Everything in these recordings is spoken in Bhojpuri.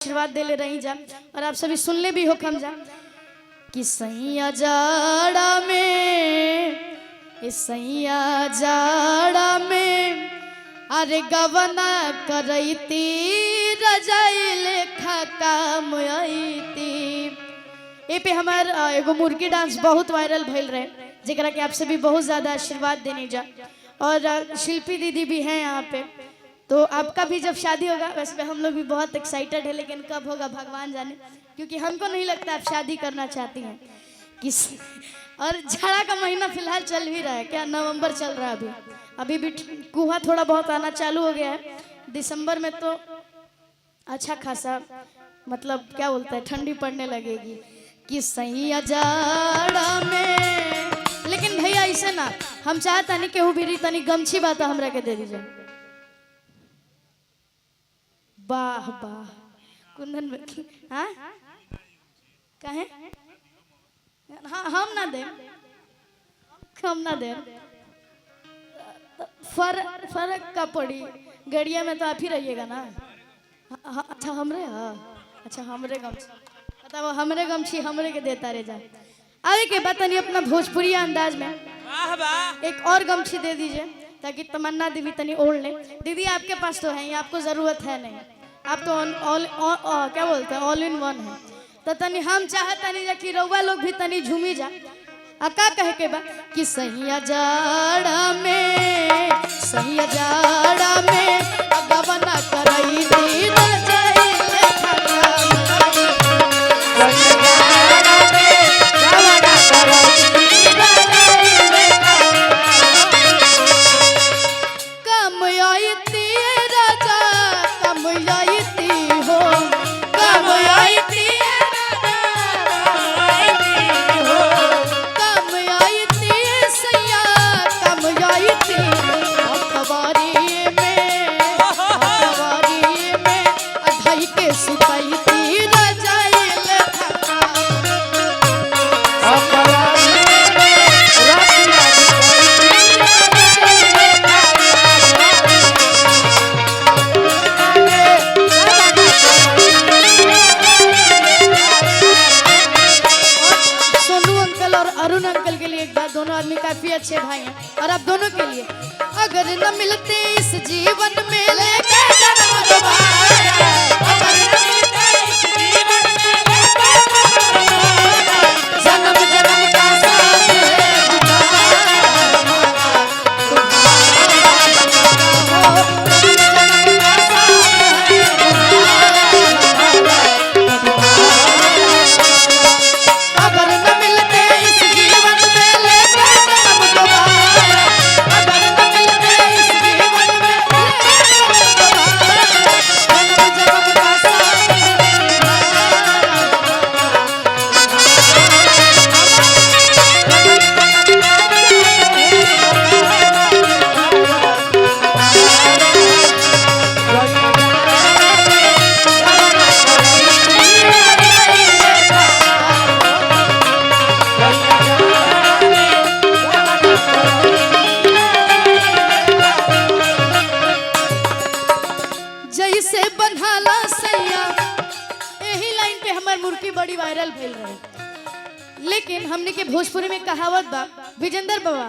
आशीर्वाद दे ले रही जा और आप सभी सुन ले भी हो कम जा कि सैया जाड़ा में, सैया जाड़ा में अरे गवना करैती रजाई लेखा काम आईती। ए पे हमार एगो मुर्गी डांस बहुत वायरल भइल रहे, जेकरा के आप सभी बहुत ज्यादा आशीर्वाद देने जा। और शिल्पी दीदी भी हैं यहाँ पे, तो आपका भी जब शादी होगा, वैसे हम लोग भी बहुत एक्साइटेड है, लेकिन कब होगा भगवान जाने, क्योंकि हमको नहीं लगता आप शादी करना चाहती हैं किस। और जाड़ा का महीना फिलहाल चल भी रहा है, क्या नवंबर चल रहा है, अभी भी कुहा थोड़ा बहुत आना चालू हो गया है। दिसंबर में तो अच्छा खासा मतलब क्या बोलता है ठंडी पड़ने लगेगी कि सैया जाड़ा में। लेकिन भैया ऐसे ना, हम चाहता नहीं केहू भी तनी गमछी बात हमरा के दे दीजिए। वाह वाह कुंदन हाँ कहे हाँ हम ना दे, हम ना दे, फर्क का पड़ी गड़िया में तो आप ही रहिएगा ना। अच्छा हमरे, हाँ अच्छा हमरे गमछी बताओ, हमरे गमछी हमरे के देता रह जाए। आगे के बात नहीं अपना भोजपुरी अंदाज में एक और गमछी दे दीजिए ताकि तमन्ना दीदी तनी ओढ़ ले। दीदी आपके पास तो है, आपको जरूरत है नहीं, आप तो क्या बोलते हैं ऑल इन वन है। तो तनी हम चाहता नहीं जा कि रउआ लोग भी तनी झूमी जा। का कहे के बा कि सैया जाड़ा में, सैया जाड़ा में गवना करई दी रजाई लेखा काम आईती। सैया जाड़ा में गवना करई दी रजाई लेखा काम आईती। राजा काम आईती हो, काम आईती काफी अच्छे भाई हैं। और आप दोनों के लिए अगर न मिलते इस जीवन में लेके जन्म दोबारा, अगर न मिलते इस जीवन में लेके जन्म जन्म का साथ है मुर्गी बड़ी वायरल भेल रहे। लेकिन हमने के भोजपुरी में कहावत बा, विजेंद्र बाबा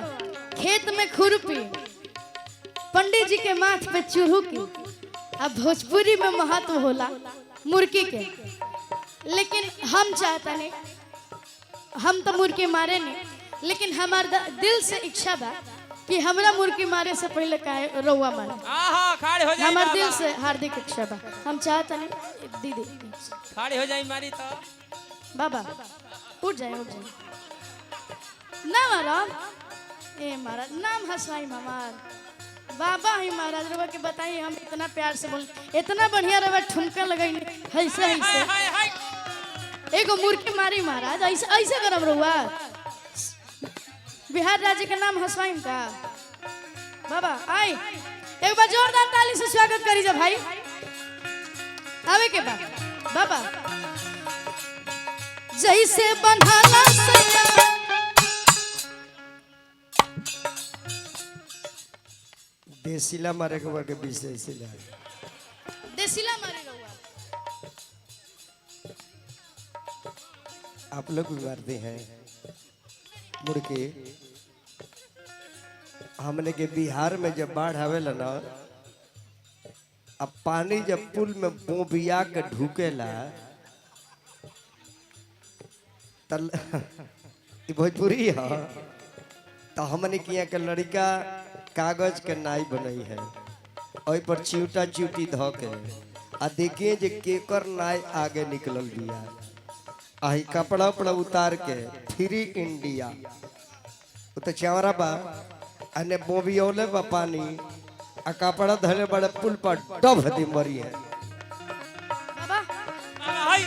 खेत में खुरपी पंडित जी के माथ पे चुरुकी। अब भोजपुरी में महत्व होला मुर्गी के, लेकिन हम चाहता नहीं, हम तो मुर्गी मारे नहीं, लेकिन हमारे दिल से इच्छा बा कि हमरा मुर्गी मारे से पहले काहे रउआ मारे। हमारे दिल से हार्दिक इच्छा बा, हम चाहता नहीं दीदी खड़े हो जाए मारी तो बाबा उठ जाए, उठ जाए ना मारा। ए महाराज नाम हंसवाई हमार बाबा ही महाराज रवा के बताइए, हम इतना प्यार से बोल, इतना बढ़िया रवा ठुमका लगाई ऐसे ऐसे एगो मुर्गी मारी महाराज, ऐसे ऐसे करम रहुआ। बिहार राज्य का नाम हंसवाई का बाबा। आई एक बार जोरदार ताली से स्वागत करी जा भाई। आवे के बाद बाबा जैसे बंधाला सैया देसीला मारे के बाके बीच देसीला देसीला मारे रहुआ आप लोग भी मारते हैं मुर्गी। हमने के बिहार में जब बाढ़ आवेला ना, अब पानी जब पुल में बोबिया के ढुकेला तल ई भोजपुरी है। तो हमने किया के लड़का कागज के नाई बनई है, ओई पर चिउटा चिउटी ध के आ देखिए जे केकर नाई आगे निकलल बिया। आही कपड़ा उपड़ा उतार के फ्री इंडिया वो तो चावरा बा अने बोबियोले बा पानी आ कपड़ा धरे बड़े पुल पर डब दी मरी है। बाबा हाय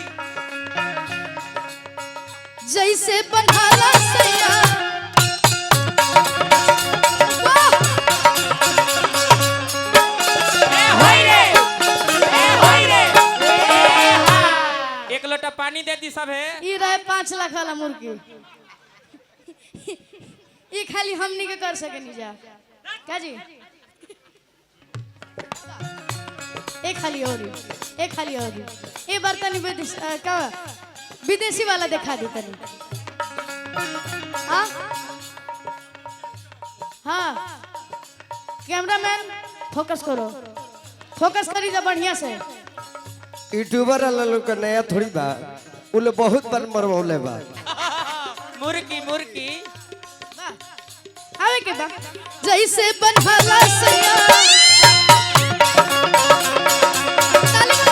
जैसे बनहाला सैया एक लोटा पानी दे दी सब है। ई रहे 5 लाख वाला मुर्गी। ई खाली हमनी के कर सके नहीं जा का जी। एक खाली और एक खाली और ये बर्तन का विदेशी वाला दिखा दी तनी। हाँ हाँ कैमरामैन फोकस करो, फोकस करी जा बढ़िया से। यूट्यूबर वाला लोग का नया थोड़ी बा, उ लोग बहुत बार मरवौले बा। मुर्गी मुर्गी आवे के बा जैसे बनहाला सैया ताली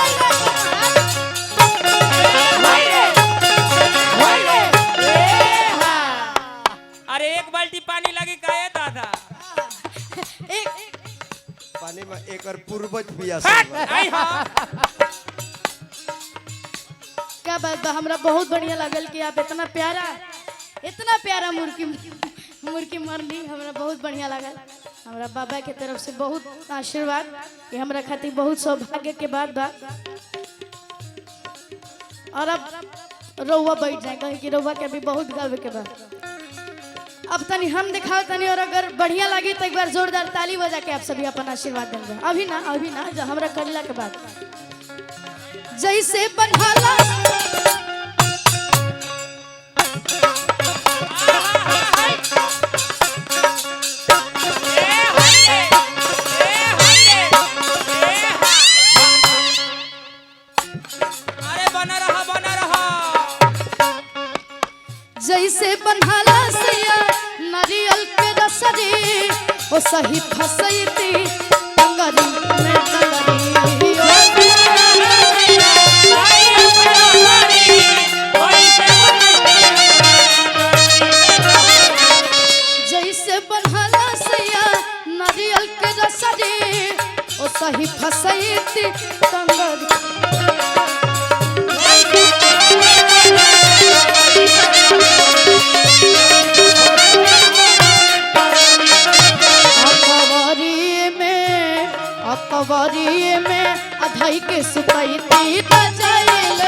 अरे एक बाल्टी पानी लगी का है दादा। एक पानी में एक और पूर्वज बिया हट, आई हाँ। क्या बात बा, हमरा बहुत बढ़िया लगल कि आप इतना प्यारा मुर्गी मरनी। हमरा बहुत बढ़िया लगल। हमरा बाबा के तरफ से बहुत आशीर्वाद, ये हमरा खातिर बहुत सौभाग्य के बात बा। और अब रउआ बैठ जाए कहीं कि रउआ के भी बहुत गर्व के बा। अब तनी हम दिखाओ तनी, और अगर बढ़िया लगी तो एक बार जोरदार ताली बजा के आप सभी अपन आशीर्वाद देंगे। अभी ना जब हमरा करिला के बाद जैसे बनहाला अरे बना रहा जैसे बनहाला सैया नारियल के रसरी ओ सही फसैती टंगरी में टंगरी जैसे बनहाला सैया नारियल के रसरी ओ सही फसैती टंगरी कवरी में अधाई के सुतैती बजाइल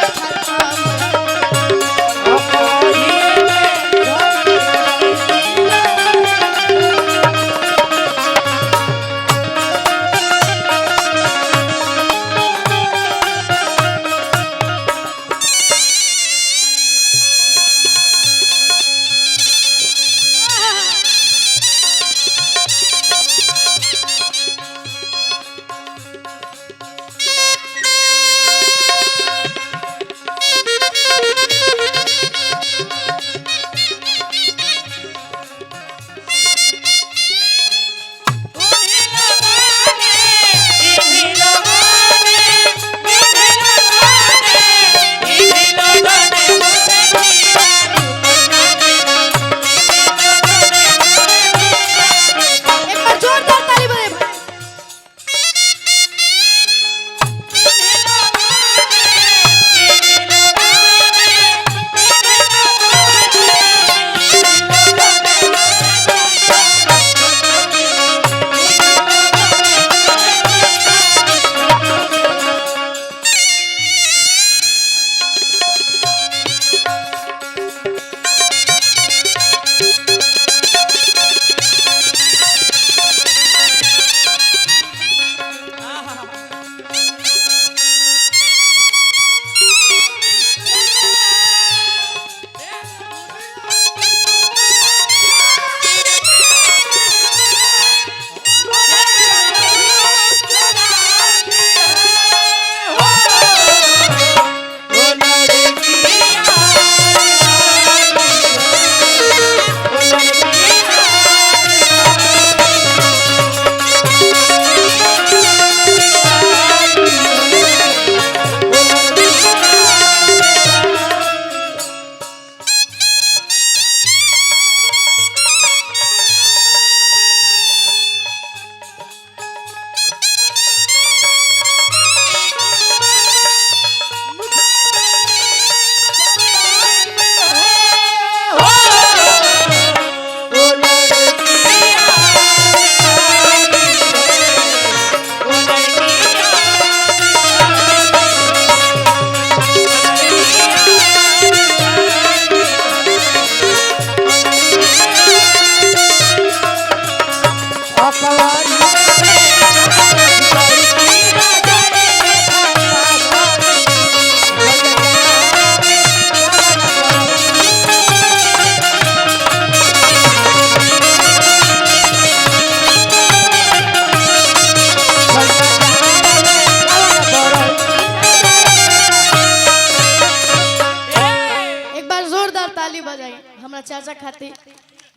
ताली बजाई हमारा चाचा खातिर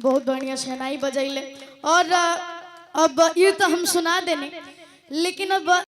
बहुत बढ़िया शहनाई बजैले। और अब ये तो हम सुना देने, लेकिन अब